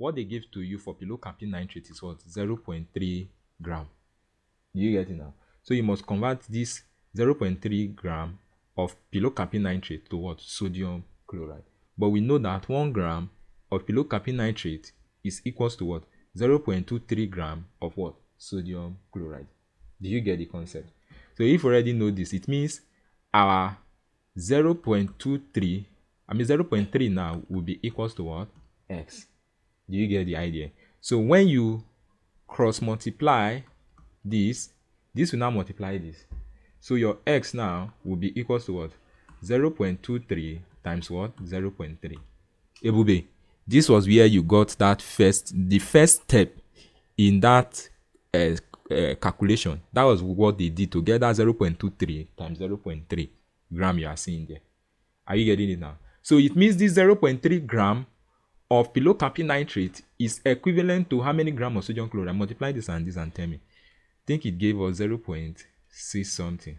what they give to you for pilocarpine nitrate is what? 0.3 gram. Do you get it now? So you must convert this 0.3 gram of pilocarpine nitrate to what? Sodium chloride. But we know that 1 gram of pilocarpine nitrate is equals to what? 0.23 gram of what? Sodium chloride. Do you get the concept? So if you already know this, it means our 0.3 now will be equals to what? X. Do you get the idea? So when you cross multiply this will now multiply this. So your X now will be equals to what? 0.23 times what? 0.3. Ebube, this was where you got that the first step in that calculation. That was what they did to get that 0.23 times 0.3 gram you are seeing there. Are you getting it now? So it means this 0.3 gram of pilocarpine nitrate is equivalent to how many grams of sodium chloride? Multiply this and tell me. I think it gave us 0.6 something.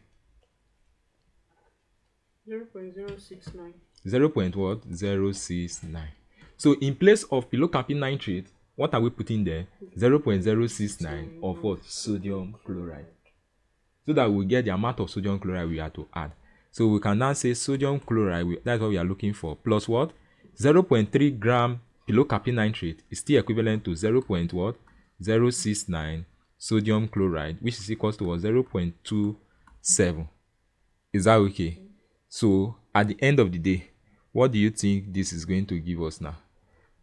0.069. 0.069. So in place of pilocarpine nitrate, what are we putting there? 0.069 of what? Sodium chloride. So that we get the amount of sodium chloride we have to add. So we can now say sodium chloride, that's what we are looking for, plus what? 0.3 gram pilocarpine nitrate is still equivalent to 0.069 sodium chloride, which is equals to 0.27. Is that okay? So at the end of the day, what do you think this is going to give us now?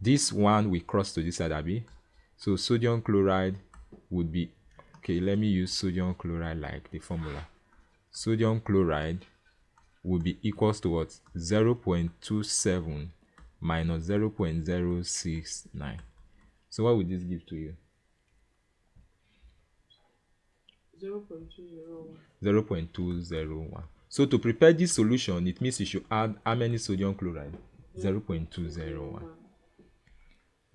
This one we cross to this side, Abby. So sodium chloride would be, okay, let me use sodium chloride like the formula. Sodium chloride would be equals to what? 0.27 minus 0.069. So what would this give to you? 0.201. 0.201. So to prepare this solution, it means you should add how many sodium chloride? 0.201.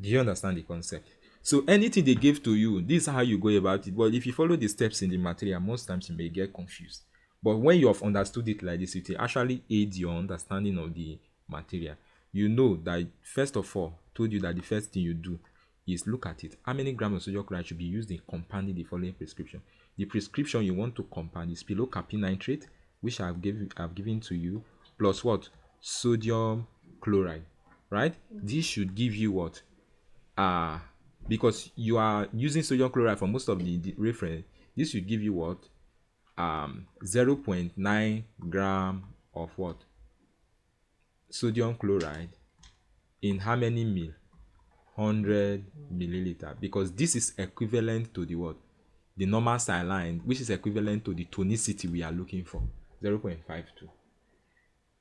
Do you understand the concept? So anything they give to you, this is how you go about it. But if you follow the steps in the material, most times you may get confused. But when you have understood it like this, it will actually aid your understanding of the material. You know that, first of all, told you that the first thing you do is look at it. How many grams of sodium chloride should be used in compounding the following prescription? The prescription you want to compound is pilocarpine nitrate, which I've given to you, plus what? Sodium chloride, right? This should give you what? Because you are using sodium chloride for most of the reference, this should give you what? 0.9 gram of what? Sodium chloride in how many mil? 100 milliliter, because this is equivalent to the what? The normal saline, which is equivalent to the tonicity we are looking for, 0.52.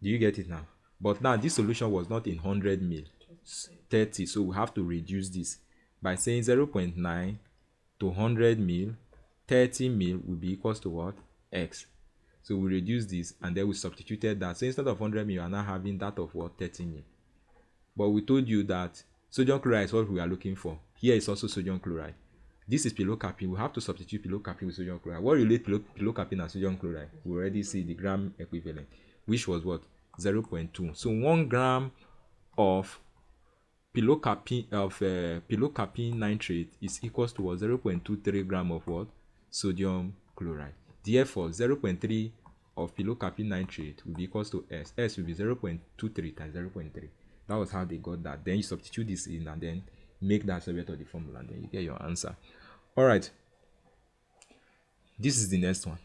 Do you get it now? But now this solution was not in 100 mil, 30, so we have to reduce this by saying 0.9 to 100 mil, 30 mil will be equals to what? X. So we reduce this and then we substituted that. So instead of 100 mil, you are now having that of what? 30 mil. But we told you that sodium chloride is what we are looking for. Here is also sodium chloride. This is pilocarpine. We have to substitute pilocarpine with sodium chloride. What relates pilocarpine and sodium chloride? We already see the gram equivalent, which was what? 0.2. So 1 gram of pilocarpine nitrate is equals to what? 0.23 gram of what? Sodium chloride. Therefore, 0.3 of pilocarpine nitrate will be equals to S. S will be 0.23 times 0.3. That was how they got that. Then you substitute this in and then make that subject of the formula, and then you get your answer. All right. This is the next one.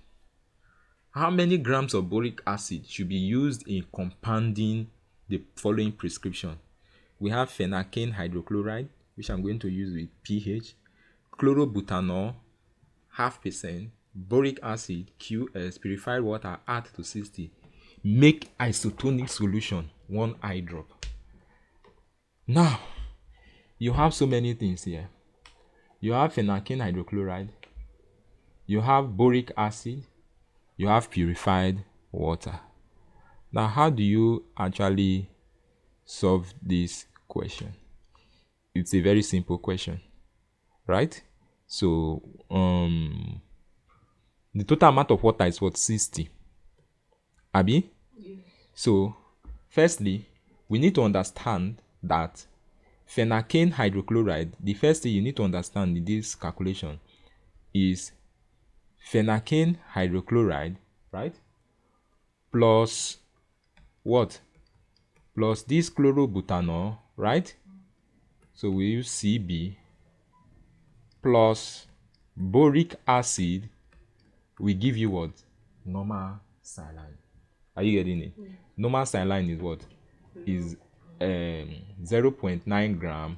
How many grams of boric acid should be used in compounding the following prescription? We have phenalkane hydrochloride, which I'm going to use with pH, chlorobutanol, 0.5%, boric acid, QS, purified water, add to 60. Make isotonic solution, 1 eye drop. Now, you have so many things here. You have phenalkane hydrochloride, you have boric acid, you have purified water. Now, how do you actually solve this question? It's a very simple question, right? So, the total amount of water is what? 60. Abi? Yes. So, firstly, we need to understand that phenacane hydrochloride, the first thing you need to understand in this calculation is phenacane hydrochloride, right? Plus what? Plus this chlorobutanol, right? So we use Cb plus boric acid will give you what? Normal saline. Are you getting it? Normal saline is what? Is 0.9 gram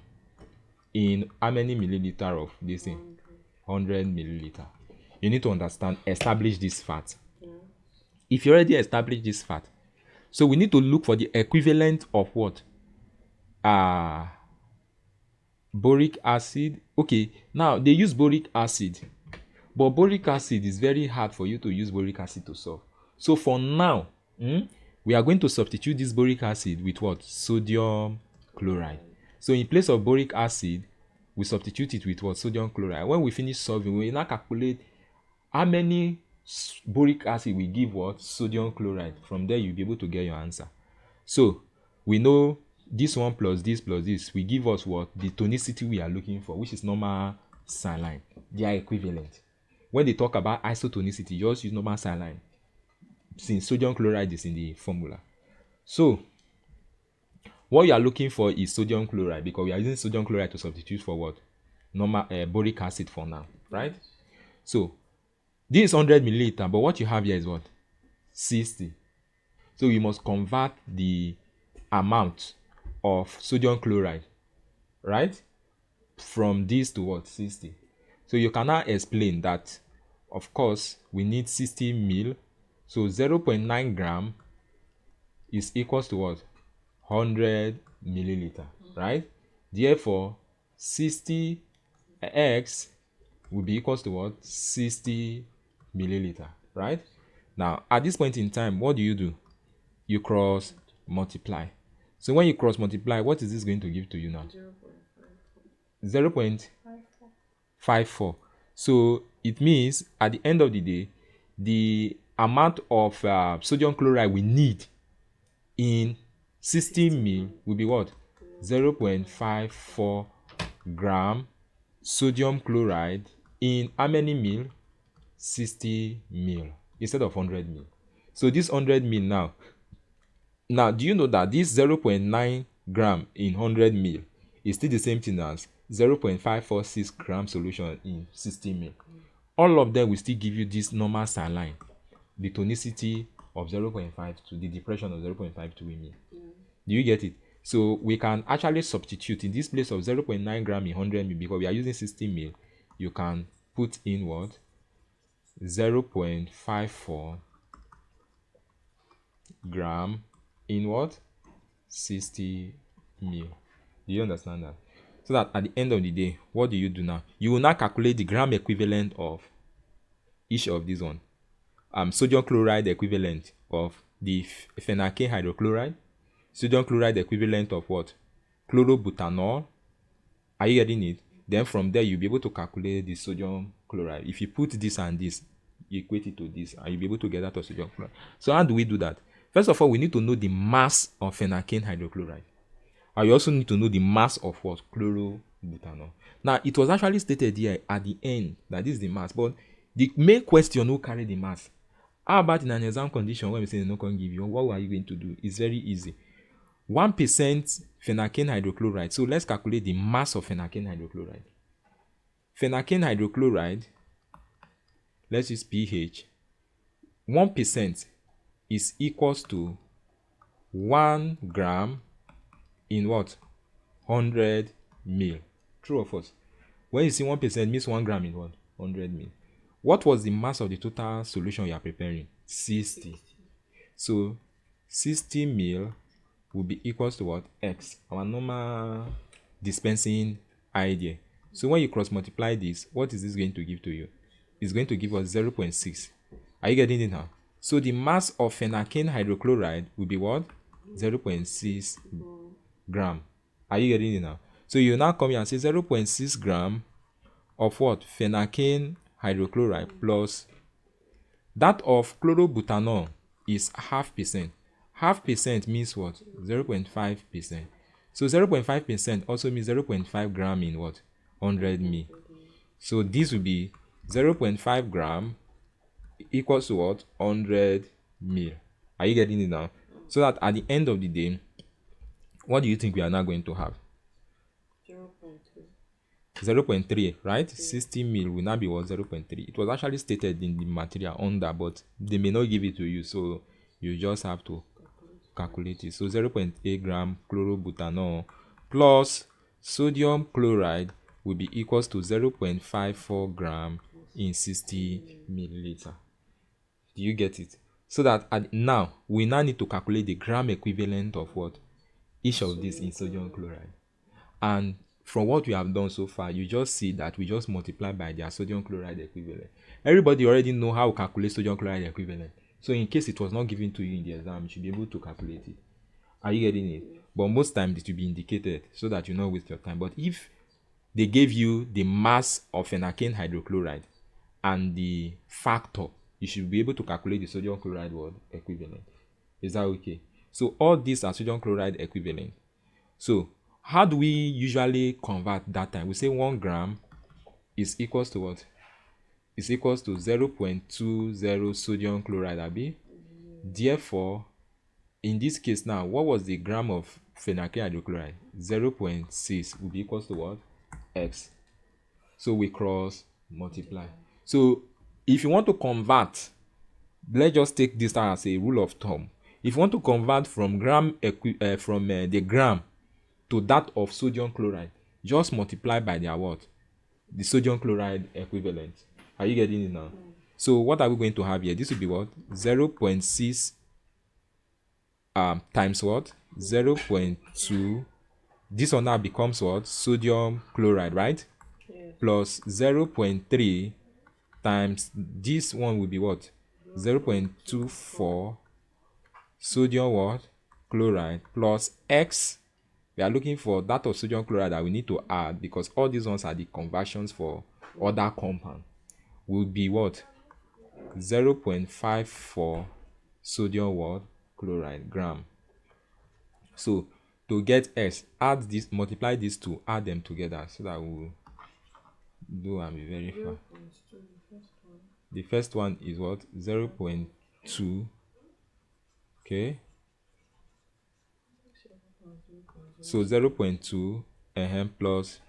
in how many milliliter of this thing? 100 milliliter. You need to understand, establish this fact. If you already established this fact, so we need to look for the equivalent of what? Boric acid. Okay, now they use boric acid, but boric acid is very hard for you to use boric acid to solve. So for now, we are going to substitute this boric acid with what? Sodium chloride. So in place of boric acid, we substitute it with what? Sodium chloride. When we finish solving, we will now calculate how many boric acid we give what? Sodium chloride. From there, you'll be able to get your answer. So we know this one plus this will give us what? The tonicity we are looking for, which is normal saline. They are equivalent. When they talk about isotonicity, just use normal saline, since sodium chloride is in the formula. So what you are looking for is sodium chloride, because we are using sodium chloride to substitute for what? Normal boric acid for now, right? So this is 100 milliliter, but what you have here is what? 60. So you must convert the amount of sodium chloride, right, from this to what? 60. So you cannot explain that, of course, we need 60 mil. So 0.9 gram is equals to what? 100 milliliter, right? Therefore, 60x will be equals to what? 60 milliliter, right? Now, at this point in time, what do? You cross multiply. So when you cross multiply, what is this going to give to you now? 0.54. So it means at the end of the day, the amount of sodium chloride we need in 60 mil will be what? 0.54 gram sodium chloride in how many mil? 60 mil instead of 100 mil. So this 100 mil now, do you know that this 0.9 gram in 100 mil is still the same thing as 0.546 gram solution in 60 mil? All of them will still give you this normal saline, the tonicity of 0.52, the depression of 0.52 mil. Do you get it? So we can actually substitute in this place of 0.9 gram in 100 mil, because we are using 60 mil. You can put in what? 0.54 gram in what? 60 mil. Do you understand that? So that at the end of the day, what do you do now? You will now calculate the gram equivalent of each of these one. Sodium chloride equivalent of the phenacane hydrochloride. Sodium chloride equivalent of what? Chlorobutanol. Are you getting it? Then from there, you'll be able to calculate the sodium chloride. If you put this and this, you equate it to this, and you'll be able to get that of sodium chloride. So how do we do that? First of all, we need to know the mass of phenacane hydrochloride. And you also need to know the mass of what? Chlorobutanol. Now, it was actually stated here at the end that this is the mass, but the main question who carry the mass. How about in an exam condition when we say no can give you? What are you going to do? It's very easy. 1% phenacane hydrochloride. So let's calculate the mass of phenacane hydrochloride. Phenacane hydrochloride, let's use pH. 1% is equals to 1 gram in what? 100 mil. True or false? When you see 1%, means 1 gram in what? 100 mil. What was the mass of the total solution you are preparing? 60. So 60 mil will be equals to what? X. Our normal dispensing idea. So when you cross multiply this, what is this going to give to you? It's going to give us 0.6. Are you getting it now? So the mass of phenacane hydrochloride will be what? 0.6 gram. Are you getting it now? So you now come here and say 0.6 gram of what? Phenacane hydrochloride plus that of chlorobutanol is 0.5%. 0.5% means what? 0.5%. So 0.5% also means 0.5 gram in what? 100 ml. So this will be 0.5 gram equals to what? 100 ml. Are you getting it now? So that at the end of the day, what do you think we are now going to have? 0.3. 0.3, right? 60 mil will now be what? 0.3. It was actually stated in the material under, but they may not give it to you, so you just have to calculate it. So 0.8 gram chlorobutanol plus sodium chloride will be equals to 0.54 gram in 60 milliliter. Do you get it? So that now we now need to calculate the gram equivalent of what? Each of these in sodium chloride. And from what we have done so far, you just see that we just multiply by their sodium chloride equivalent. Everybody already know how to calculate sodium chloride equivalent. So in case it was not given to you in the exam, you should be able to calculate it. Are you getting it? But most times it will be indicated so that you not waste your time. But if they gave you the mass of phenalkane hydrochloride and the factor, you should be able to calculate the sodium chloride word equivalent. Is that okay? So all these are sodium chloride equivalent. So how do we usually convert that time? We say 1 gram is equals to what? Is equals to 0.20 sodium chloride, abi? Therefore, in this case now, what was the gram of phenalkane hydrochloride? 0.6 will be equals to what? X. So we cross multiply. So if you want to convert, let's just take this as a rule of thumb. If you want to convert from the gram to that of sodium chloride, just multiply by their what? The sodium chloride equivalent. Are you getting it now? So what are we going to have here? This will be what? 0.6 times what? 0.2. This one now becomes what? Sodium chloride, right? Yes. Plus 0.3 times this one will be what? 0.24 sodium what? Chloride plus X. We are looking for that of sodium chloride that we need to add because all these ones are the conversions for other compound. Will be what? 0.54 sodium what? Chloride gram. So to get X, add this, multiply these two, add them together so that we'll do and be very fast. 0.2, the first one. The first one is what? 0.2. Okay. So 0.2 plus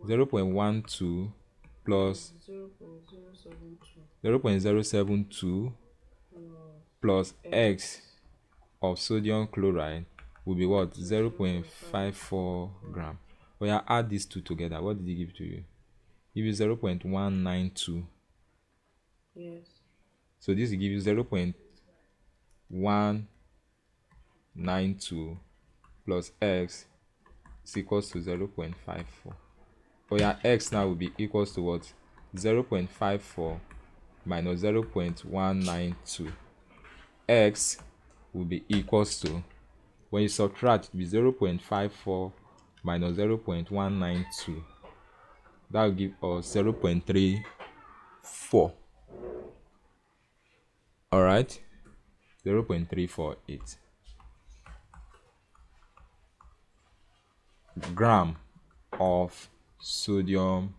0.12 plus 0.072 plus X of sodium chloride will be what? 0.54 gram. Well, yeah, add these two together. What did he give to you? Give you 0.192. Yes. So this will give you 0.192 plus X is equals to 0.54. Oh yeah, X now will be equals to what? 0.54 minus 0.192. X will be equals to, when you subtract, it will be 0.54 minus 0.192. That will give us 0.34. Alright? 0.348 gram of sodium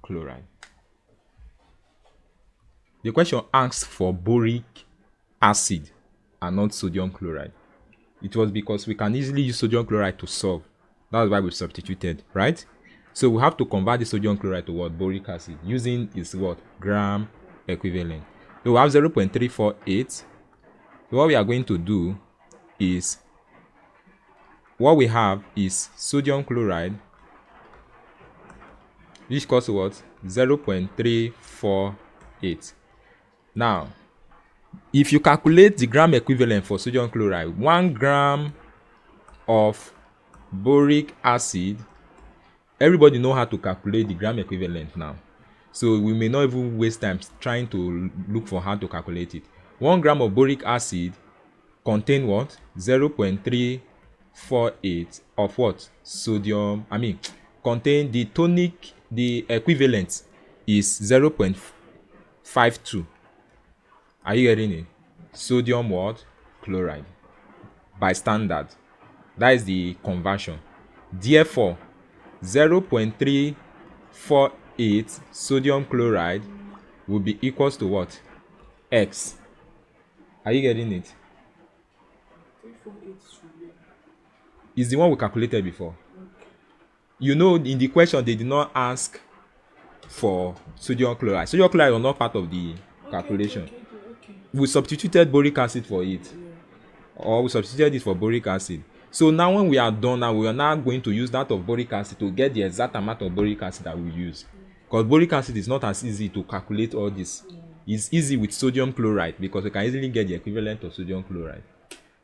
chloride. The question asks for boric acid and not sodium chloride. It was because we can easily use sodium chloride to solve. That's why we substituted, right? So we have to convert the sodium chloride to what? Boric acid using its what? Gram equivalent. So we have 0.348. So what we are going to do is, what we have is sodium chloride, which equals to what? 0.348. Now, if you calculate the gram equivalent for sodium chloride, 1 gram of boric acid, everybody know how to calculate the gram equivalent now. So we may not even waste time trying to look for how to calculate it. 1 gram of boric acid contain what? 0.348 of what? Sodium. Contain the tonic, the equivalent is 0.52. Are you getting it? Sodium what? Chloride. By standard. That is the conversion. Therefore, 0.348 sodium chloride will be equals to what? X. Are you getting it? 348 should be. Is the one we calculated before. Okay. You know, in the question they did not ask for sodium chloride. Sodium chloride was not part of the calculation. Okay. We substituted boric acid for it, Yeah. or we substituted it for boric acid. So now when we are done, now we are now going to use that of boric acid to get the exact amount of boric acid that we use. Because boric acid is not as easy to calculate all this. It's easy with sodium chloride because we can easily get the equivalent of sodium chloride.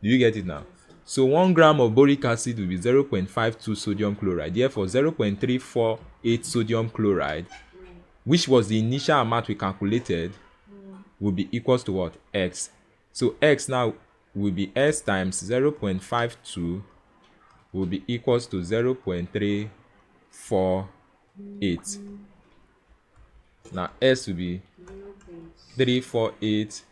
Do you get it now? So 1 gram of boric acid will be 0.52 sodium chloride. Therefore, 0.348 sodium chloride, which was the initial amount we calculated, will be equals to what? X. So X now will be S times 0.52 will be equals to 0.348. Now S will be 348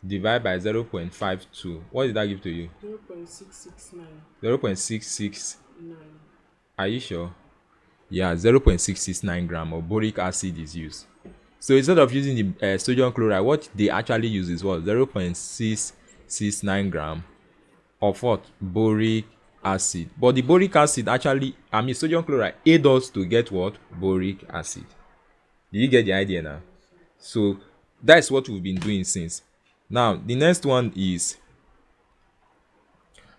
divided by 0.52. What did that give to you? 0.669. 0.669. 9. Are you sure? Yeah, 0.669 gram of boric acid is used. So instead of using the sodium chloride, what they actually use is what? 0.669 gram of what? Boric acid. But the boric acid actually, sodium chloride aid us to get what? Boric acid. Did you get the idea now? So that's what we've been doing since. Now, the next one is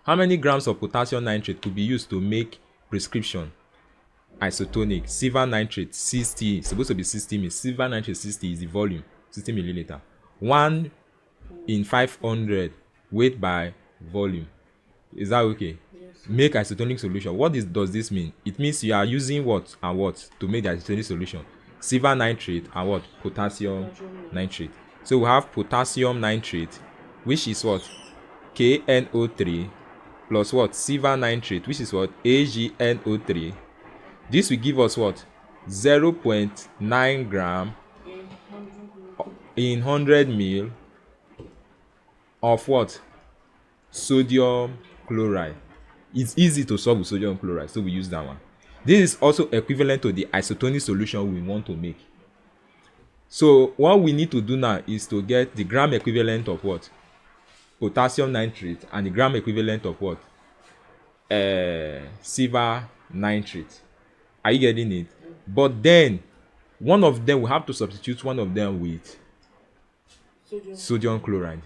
how many grams of potassium nitrate could be used to make prescription isotonic silver nitrate 60, supposed to be 60 ml. Silver nitrate 60 is the volume, 60 milliliter. 1 in 500 weight by volume. Is that okay? Yes. Make isotonic solution. What does this mean? It means you are using what and what to make the isotonic solution? Silver nitrate and what? Potassium nitrate. So we have potassium nitrate, which is what? KNO3 plus what? Silver nitrate, which is what? AgNO3. This will give us what? 0.9 gram in 100 ml of what? Sodium chloride. It's easy to solve with sodium chloride, so we use that one. This is also equivalent to the isotonic solution we want to make. So what we need to do now is to get the gram equivalent of what? Potassium nitrate and the gram equivalent of what? Silver nitrate. Are you getting it? But then one of them, we have to substitute one of them with sodium chloride.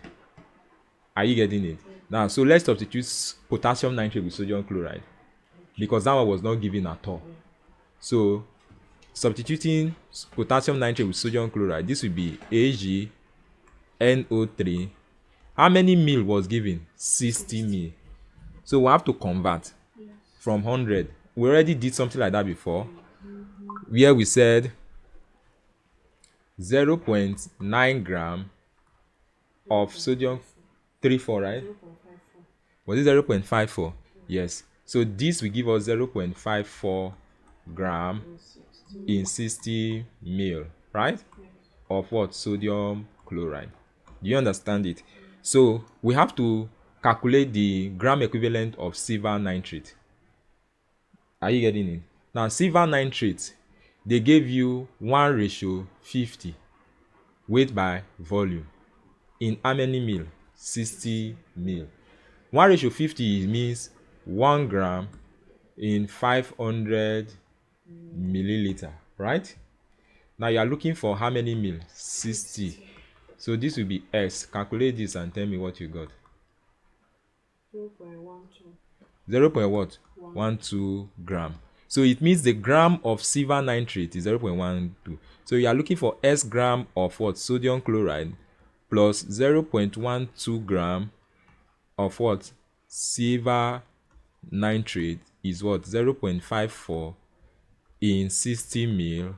Are you getting it? Now, so let's substitute potassium nitrate with sodium chloride because that one was not given at all. So substituting potassium nitrate with sodium chloride, this will be AgNO3. How many mil was given? 60 mil. So we have to convert from 100. We already did something like that before, where we said 0.9 gram of sodium 34, right? 0.54. Was it 0.54? Yes. So this will give us 0.54 gram in 60 ml, right? Of what? Sodium chloride. Do you understand it? So we have to calculate the gram equivalent of silver nitrate. Are you getting it? Now, silver nitrate, they gave you 1:50 weight by volume. In how many mil? 60 mil. 1:50 means 1 gram in 500 milliliter, right? Now you are looking for how many mil? 60. So this will be S. Calculate this and tell me what you got. 0.12. 0.12 gram. So it means the gram of silver nitrate is 0.12. So you are looking for S gram of what? Sodium chloride plus 0.12 gram of what? Silver nitrate is what? 0.54 in 60 ml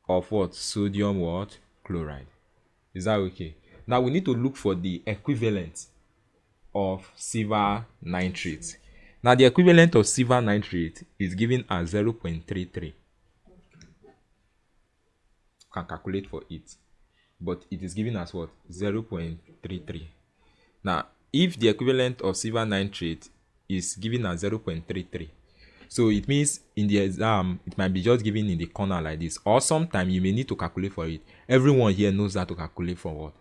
of what? Sodium what? Chloride. Is that okay? Now we need to look for the equivalent of silver nitrate. Now the equivalent of silver nitrate is given as 0.33. Can calculate for it, but it is given as what? 0.33. Now if the equivalent of silver nitrate is given as 0.33. So it means in the exam, it might be just given in the corner like this. Or sometimes you may need to calculate for it. Everyone here knows how to calculate for what?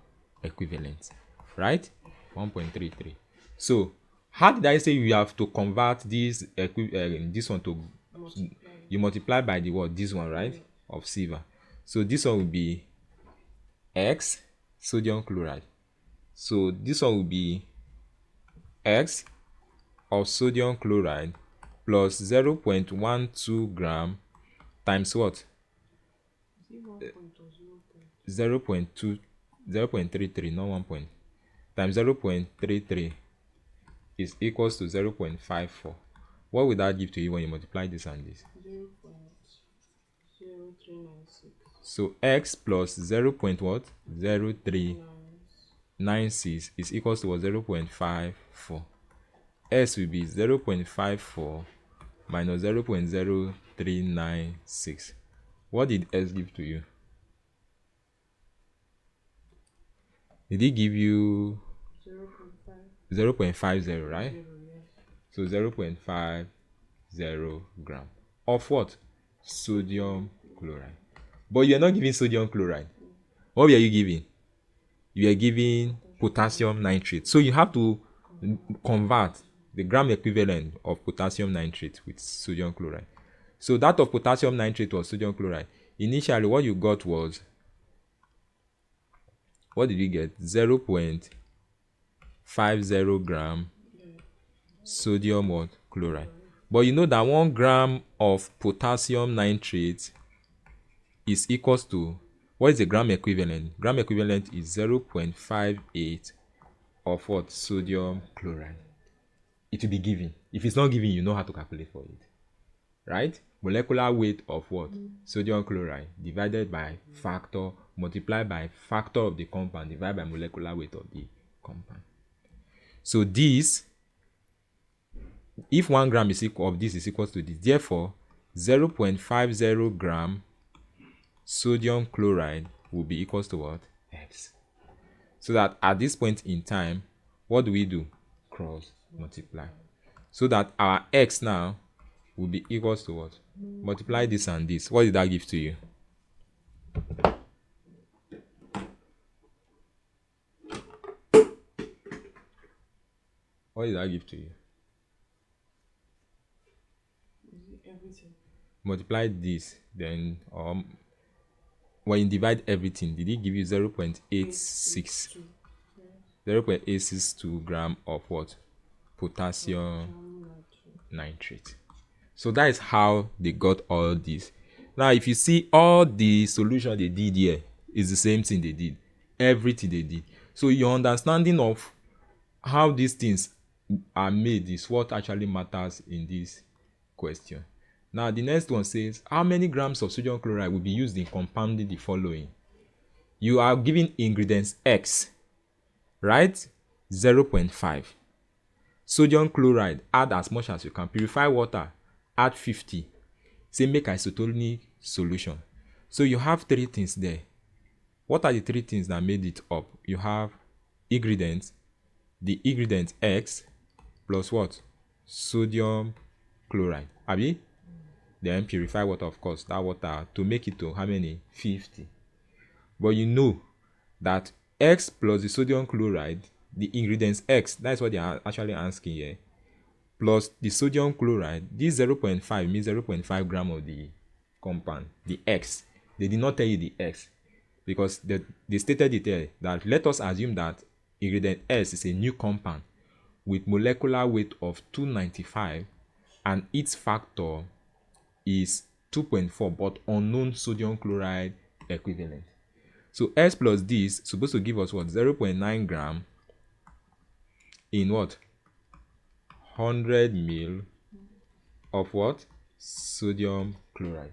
Equivalence. Right? 1.33. So how did I say you have to convert this one to you multiply by the what? This one, right? Of silver. So this one will be X sodium chloride. So this one will be X of sodium chloride plus 0.12 gram times what? 0.2 0.33, not 1 point, times 0.33 is equals to 0.54. What would that give to you when you multiply this and this? 0.0396. So x plus 0. What? 0.396 is equals to what? 0.54. S will be 0.54 minus 0.0396. What did S give to you? Did it give you 0.50, right? So 0.50 gram of what? Sodium chloride. But you're not giving sodium chloride. What were you giving? You are giving potassium nitrate. So you have to convert the gram equivalent of potassium nitrate with sodium chloride. So that of potassium nitrate was sodium chloride. Initially, what you got was, what did you get? 0.50 gram sodium what? Chloride. But you know that 1 gram of potassium nitrate is equals to, what is the gram equivalent? Gram equivalent is 0.58 of what? Sodium chloride. It will be given. If it's not given, you know how to calculate for it. Right? Molecular weight of what? Sodium chloride divided by factor, multiplied by factor of the compound, divided by molecular weight of the compound. So this, if 1 gram is equal of this is equal to this, therefore 0.50 gram sodium chloride will be equals to what? X. So that at this point in time, what do we do? Cross multiply. So that our X now will be equals to what? Multiply this and this. What did that give to you? What did that give to you? Everything. Multiply this, then when you divide everything, did it give you 0.86? 0.862 gram of what? Potassium nitrate. So that is how they got all this. Now, if you see all the solution they did here, is the same thing they did. Everything they did. So your understanding of how these things are made is what actually matters in this question. Now, the next one says, how many grams of sodium chloride will be used in compounding the following? You are given ingredients X, right? 0.5. Sodium chloride, add as much as you can. Purify water, add 50. Say make isotonic solution. So you have 3 things there. What are the 3 things that made it up? You have ingredients, the ingredient X plus what? Sodium chloride. Abi? Then purify water, of course, that water to make it to how many? 50. But you know that X plus the sodium chloride, the ingredients X, that's what they are actually asking here, plus the sodium chloride, this 0.5 means 0.5 gram of the compound, the X. They did not tell you the X because they stated it there that let us assume that ingredient S is a new compound with molecular weight of 295 and its factor is 2.4 but unknown sodium chloride equivalent. So S plus this is supposed to give us what? 0.9 gram in what? 100 mil of what? Sodium chloride.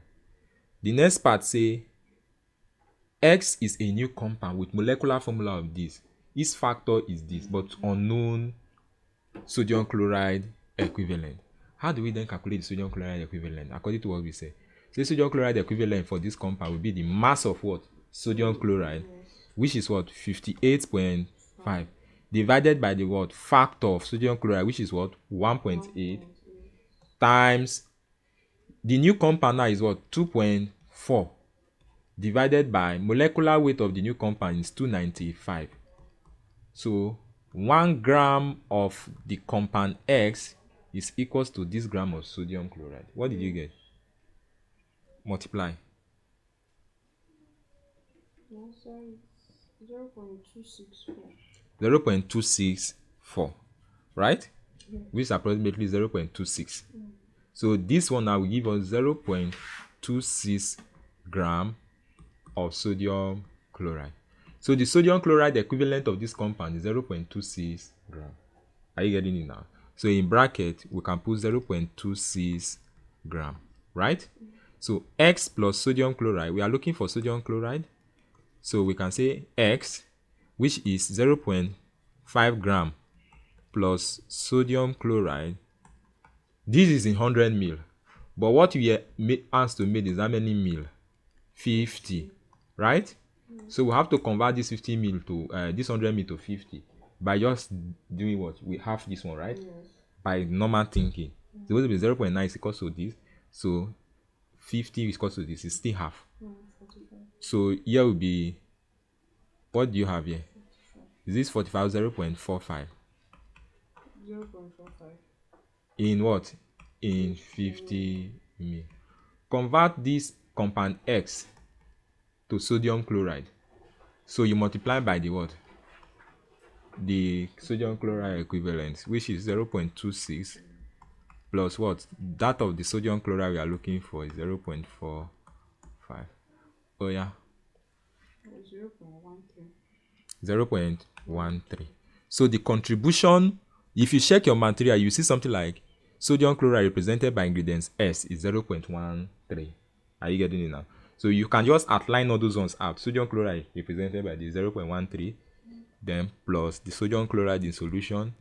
The next part say X is a new compound with molecular formula of this. Its factor is this but unknown sodium chloride equivalent. How do we then calculate the sodium chloride equivalent? According to what we say, the sodium chloride equivalent for this compound will be the mass of what? Sodium chloride, which is what? 58.5. divided by the what factor of sodium chloride, which is what 1.8 times the new compound now is what 2.4 divided by molecular weight of the new compound is 295. So 1 gram of the compound X is equals to this gram of sodium chloride. What did you get? Multiply. No, sorry. 0.264. 0.264, right? Which is approximately 0.26. So this one now will give us 0.26 gram of sodium chloride. So the sodium chloride equivalent of this compound is 0.26 gram. Are you getting it now? So in bracket, we can put 0.26 gram, right? So X plus sodium chloride, we are looking for sodium chloride. So we can say X, which is 0.5 gram plus sodium chloride. This is in 100 mil. But what we are asked to make is how many mil? 50, right? So we have to convert this 50 mil to this 100 mil to 50 by just doing what? We have this one, right? Yes. By normal thinking. It's supposed to be 0.9 is equal to this. So 50 is equal to this. It's still half. 45. So here will be, what do you have here? 45. Is this 45 0.45? 0.45. In what? In 50 mil. Convert this compound X to sodium chloride. So you multiply by the what? The sodium chloride equivalent, which is 0.26 plus what? That of the sodium chloride we are looking for is 0.45. Oh yeah. 0.13. 0.13. So the contribution, if you check your material, you see something like sodium chloride represented by ingredients S is 0.13. Are you getting it now? So you can just outline all those ones out. Sodium chloride represented by the 0.13, then plus the sodium chloride in solution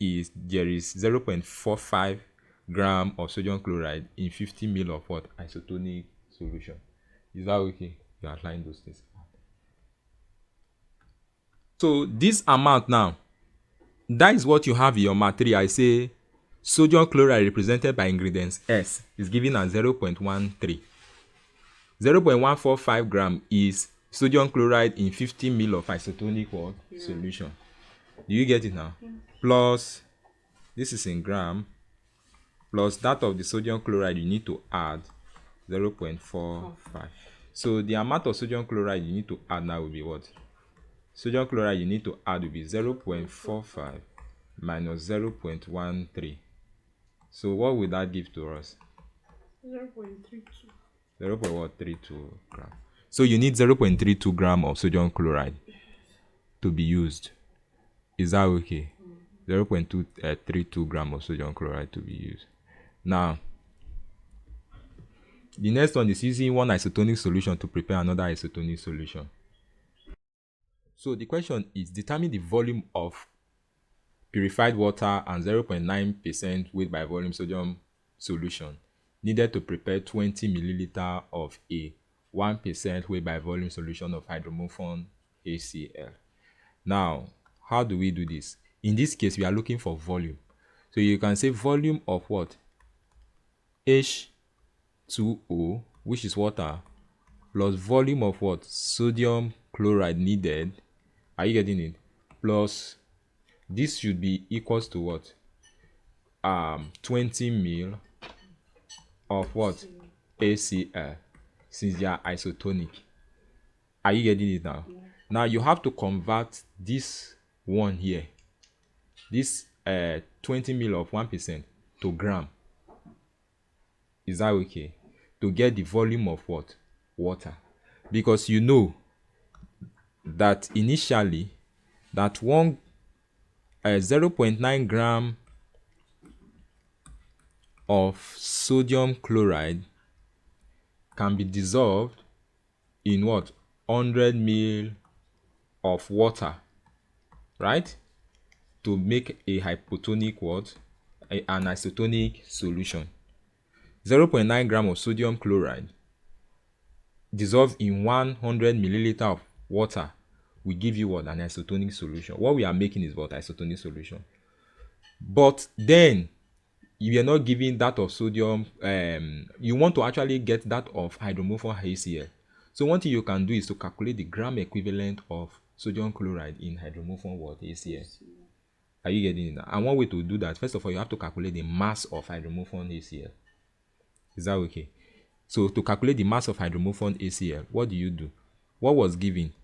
is there is 0.45 gram of sodium chloride in 50 ml of what? Isotonic solution. Is that okay? You outline those things. So this amount now, that is what you have in your material. I say sodium chloride represented by ingredients S is given as 0.13. 0.145 gram is sodium chloride in 50 ml of isotonic what? Solution. Do you get it now? Plus, this is in gram, plus that of the sodium chloride you need to add 0.45. So the amount of sodium chloride you need to add now will be what? Sodium chloride you need to add will be 0.45 minus 0.13. So what will that give to us? 0.32. 0.32 gram. So you need 0.32 gram of sodium chloride to be used. Is that okay? 0.32 gram of sodium chloride to be used. Now, the next one is using one isotonic solution to prepare another isotonic solution. So the question is, determine the volume of purified water and 0.9% weight by volume sodium solution needed to prepare 20 milliliter of a 1% weight by volume solution of hydromorphone HCl. Now, how do we do this? In this case, we are looking for volume. So you can say volume of what? H2O, which is water, plus volume of what? Sodium chloride needed. Are you getting it? Plus, this should be equals to what? 20 mil of what? HCl, since they are isotonic. Are you getting it now? Yeah. Now you have to convert this one here, this 20 mil of 1% to gram. Is that okay? To get the volume of what? Water. Because you know that initially that 0.9 gram of sodium chloride can be dissolved in what? 100 ml of water, right? To make a hypotonic what? An isotonic solution. 0.9 gram of sodium chloride dissolved in 100 milliliter of water will give you what? An isotonic solution. What we are making is what? Isotonic solution. But then you are not giving that of sodium. You want to actually get that of hydromorphone HCl. So one thing you can do is to calculate the gram equivalent of sodium chloride in hydromorphone what? HCl. Are you getting it now? And one way to do that, first of all, you have to calculate the mass of hydromorphone HCl. Is that okay? So to calculate the mass of hydromorphone HCl, what do you do? What was given?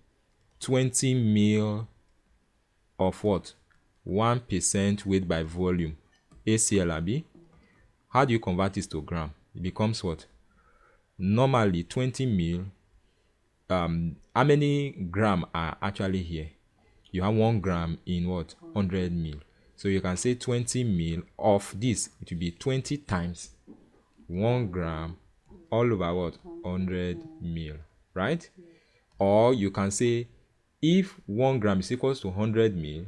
20 ml of what? 1% weight by volume HCl, abi? How do you convert this to gram? It becomes what? Normally 20 ml. How many gram are actually here? You have 1 gram in what? 100 ml. So you can say 20 ml of this. It will be 20 times 1 gram all over what? 100 ml, right? Or you can say if 1 gram is equals to 100 ml,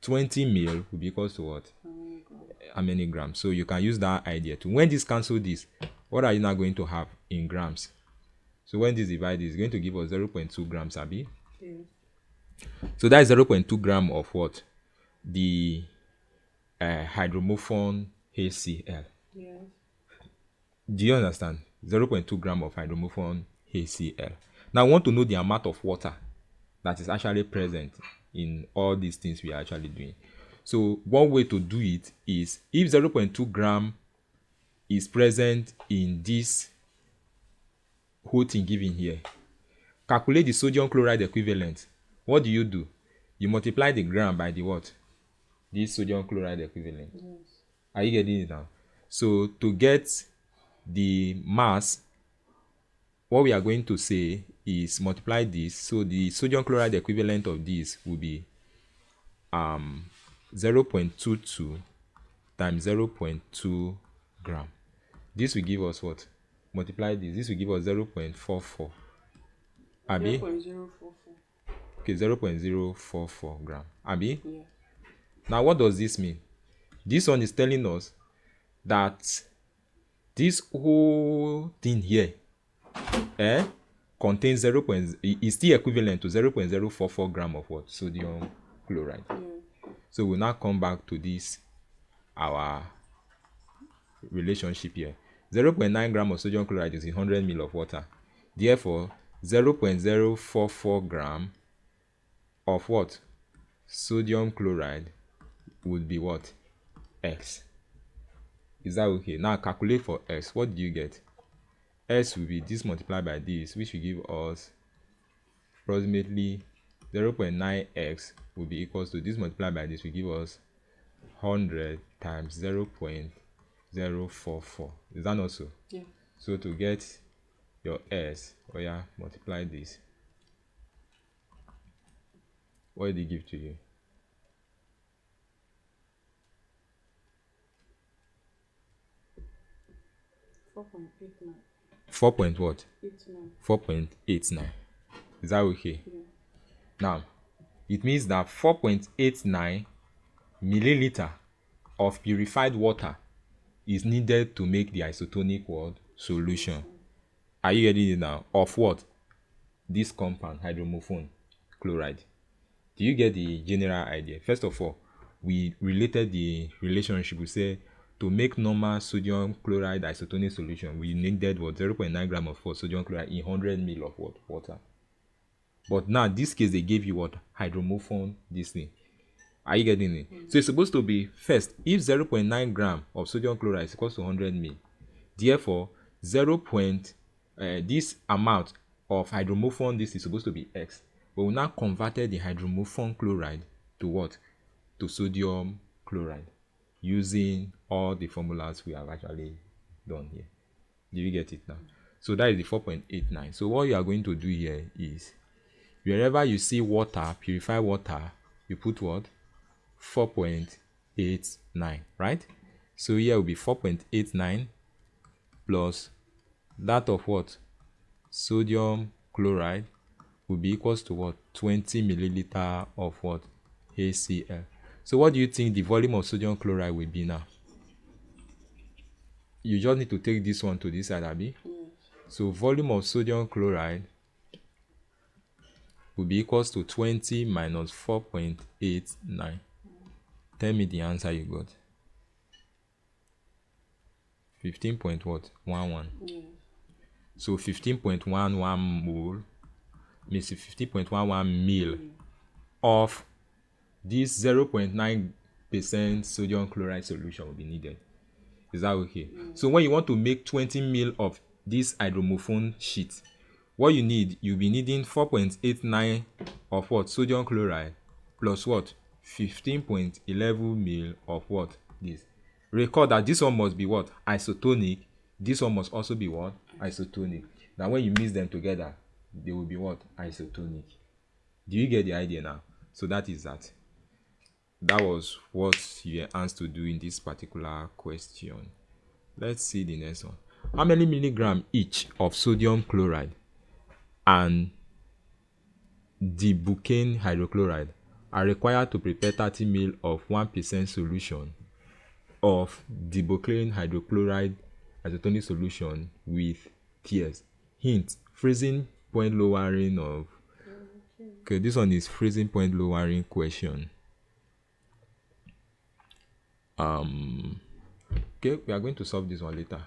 20 ml will be equals to what? How many grams? So you can use that idea to when this cancel this, what are you now going to have in grams? So when this divided, it's going to give us 0.2 grams, abi? Yeah. So that is 0.2 gram of what? The hydromorphone HCl. Yeah. Do you understand? 0.2 gram of hydromorphone HCl. Now I want to know the amount of water that is actually present in all these things we are actually doing. So one way to do it is if 0.2 gram is present in this whole thing given here, calculate the sodium chloride equivalent. What do? You multiply the gram by the what? This sodium chloride equivalent. Yes. Are you getting it now? So to get the mass, what we are going to say is multiply this. So the sodium chloride equivalent of this will be 0.22 times 0.2 gram. This will give us what? Multiply this. This will give us 0.44. Abi? 0.044. Okay, 0.044 gram. Abi? Yeah. Now, what does this mean? This one is telling us that this whole thing here contains is still equivalent to 0.044 gram of what? Sodium chloride. Yeah. So we'll now come back to this, our relationship here. 0.9 gram of sodium chloride is in 100 ml of water. Therefore, 0.044 gram of what? Sodium chloride would be what? X. Is that okay? Now calculate for X. What do you get? S will be this multiplied by this, which will give us approximately 0.9x will be equals to this multiplied by this will give us 100 times 0.044. Is that not so? Yeah. So to get your S, multiply this. What did it give to you? 4.89. 4 point what? 89. 4.89. Is that okay? Yeah. Now, it means that 4.89 milliliter of purified water is needed to make the isotonic what? Solution. Are you getting it now? Of what? This compound, hydromorphone chloride. Do you get the general idea? First of all, we related the relationship. We say to make normal sodium chloride isotonic solution, we needed what? 0.9 gram of what? Sodium chloride in 100 ml of what? Water. But now, in this case, they gave you what? Hydromorphone, this thing. Are you getting it? So it's supposed to be, first, if 0.9 gram of sodium chloride is equal to 100 ml, therefore, this amount of hydromorphone, this is supposed to be X. But we now converted the hydromorphone chloride to what? To sodium chloride, using all the formulas we have actually done here. Do you get it now? So that is the 4.89. So what you are going to do here is, wherever you see water, purified water, you put what? 4.89, right? So here will be 4.89 plus that of what? Sodium chloride will be equals to what? 20 milliliter of what? HCl. So what do you think the volume of sodium chloride will be now? You just need to take this one to this side, abi? Yes. So volume of sodium chloride will be equals to 20 minus 4.89. Tell me the answer you got. 15 point what? 11. Yes. So 15.11 mole means 15.11 mil of this 0.9% sodium chloride solution will be needed. Is that okay? So when you want to make 20 mil of this hydromophone sheet, what you need, you'll be needing 4.89 of what? Sodium chloride plus what? 15.11 mil of what? This. Recall that this one must be what? Isotonic. This one must also be what? Isotonic. Now when you mix them together, they will be what? Isotonic. Do you get the idea now? So that is that. That was what you were asked to do in this particular question. Let's see the next one. How many milligram each of sodium chloride and dibukane hydrochloride are required to prepare 30 ml of 1% solution of dibukane hydrochloride isotonic solution with tears? Hint: freezing point lowering of. Okay, this one is freezing point lowering question. Okay, we are going to solve this one later.